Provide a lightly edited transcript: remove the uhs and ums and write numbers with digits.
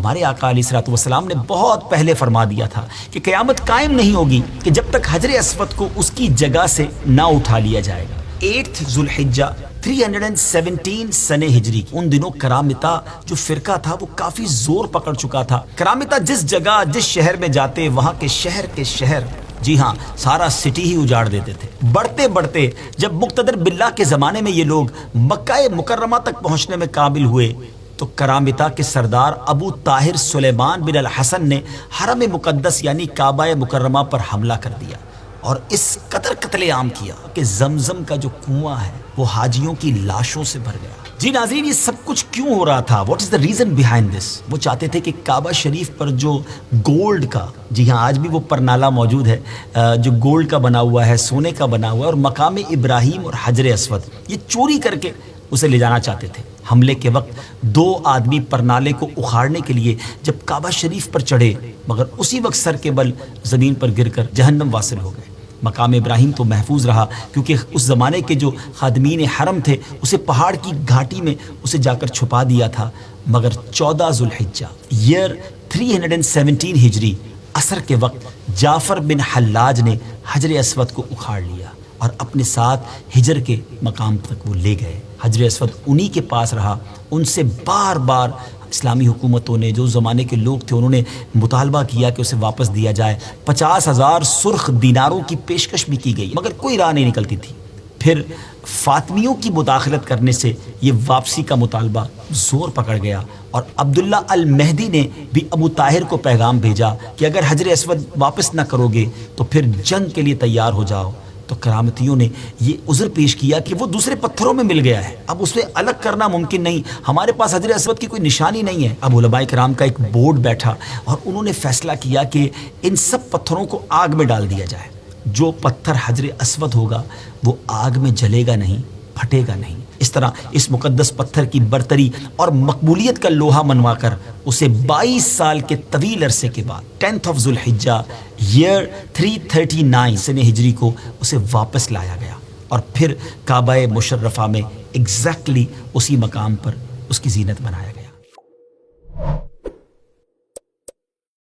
ہمارے آقا علیہ الصلوۃ والسلام نے بہت پہلے فرما دیا تھا کہ قیامت قائم نہیں ہوگی کہ جب تک حجر اسود کو اس کی جگہ سے نہ اٹھا لیا جائے گا۔ 8 ذو الحجہ 317 سنہ ہجری، ان دنوں کرامتہ جو فرقہ تھا وہ کافی زور پکڑ چکا تھا۔ کرامتہ جس جگہ جس شہر میں جاتے وہاں کے شہر جی ہاں سارا سٹی ہی اجاڑ دیتے تھے۔ بڑھتے بڑھتے جب مقتدر باللہ کے زمانے میں یہ لوگ مکہ مکرمہ تک پہنچنے میں قابل ہوئے تو کرامتہ کے سردار ابو طاہر سلیمان بن الحسن نے حرم مقدس یعنی کعبہ مکرمہ پر حملہ کر دیا اور اس قدر قتل عام کیا کہ زمزم کا جو کنواں ہے وہ حاجیوں کی لاشوں سے بھر گیا۔ جی ناظرین، یہ سب کچھ کیوں ہو رہا تھا؟ What is the reason behind this? وہ چاہتے تھے کہ کعبہ شریف پر جو گولڈ کا، جی ہاں آج بھی وہ پرنالہ موجود ہے جو گولڈ کا بنا ہوا ہے، سونے کا بنا ہوا ہے، اور مقام ابراہیم اور حجر اسود یہ چوری کر کے اسے لے جانا چاہتے تھے۔ حملے کے وقت 2 آدمی پرنالے کو اکھاڑنے کے لیے جب کعبہ شریف پر چڑھے مگر اسی وقت سر کے بل زمین پر گر کر جہنم واصل ہو گئے۔ مقام ابراہیم تو محفوظ رہا کیونکہ اس زمانے کے جو خادمین حرم تھے اسے پہاڑ کی گھاٹی میں اسے جا کر چھپا دیا تھا، مگر 14 ذو الحجہ ایئر 317 ہجری عصر کے وقت جعفر بن حلاج نے حجر اسود کو اکھاڑ لیا اور اپنے ساتھ ہجر کے مقام تک وہ لے گئے۔ حجر اسود انہی کے پاس رہا۔ ان سے بار بار اسلامی حکومتوں نے، جو زمانے کے لوگ تھے، انہوں نے مطالبہ کیا کہ اسے واپس دیا جائے۔ 50,000 سرخ دیناروں کی پیشکش بھی کی گئی مگر کوئی راہ نہیں نکلتی تھی۔ پھر فاطمیوں کی مداخلت کرنے سے یہ واپسی کا مطالبہ زور پکڑ گیا اور عبداللہ المہدی نے بھی ابو طاہر کو پیغام بھیجا کہ اگر حجر اسود واپس نہ کرو گے تو پھر جنگ کے لیے تیار ہو جاؤ۔ تو کرامتیوں نے یہ عذر پیش کیا کہ وہ دوسرے پتھروں میں مل گیا ہے، اب اسے الگ کرنا ممکن نہیں، ہمارے پاس حجر اسود کی کوئی نشانی نہیں ہے۔ اب علماء کرام کا ایک بورڈ بیٹھا اور انہوں نے فیصلہ کیا کہ ان سب پتھروں کو آگ میں ڈال دیا جائے۔ جو پتھر حجر اسود ہوگا وہ آگ میں جلے گا نہیں، پھٹے گا نہیں۔ اس طرح اس مقدس پتھر کی برتری اور مقبولیت کا لوہا منوا کر اسے 22 سال کے طویل عرصے کے بعد 10 ذو الحجہ ایئر 339 سنہ ہجری کو اسے واپس لایا گیا اور پھر کعبہ مشرفہ میں ایگزیکٹلی اسی مقام پر اس کی زینت بنایا گیا۔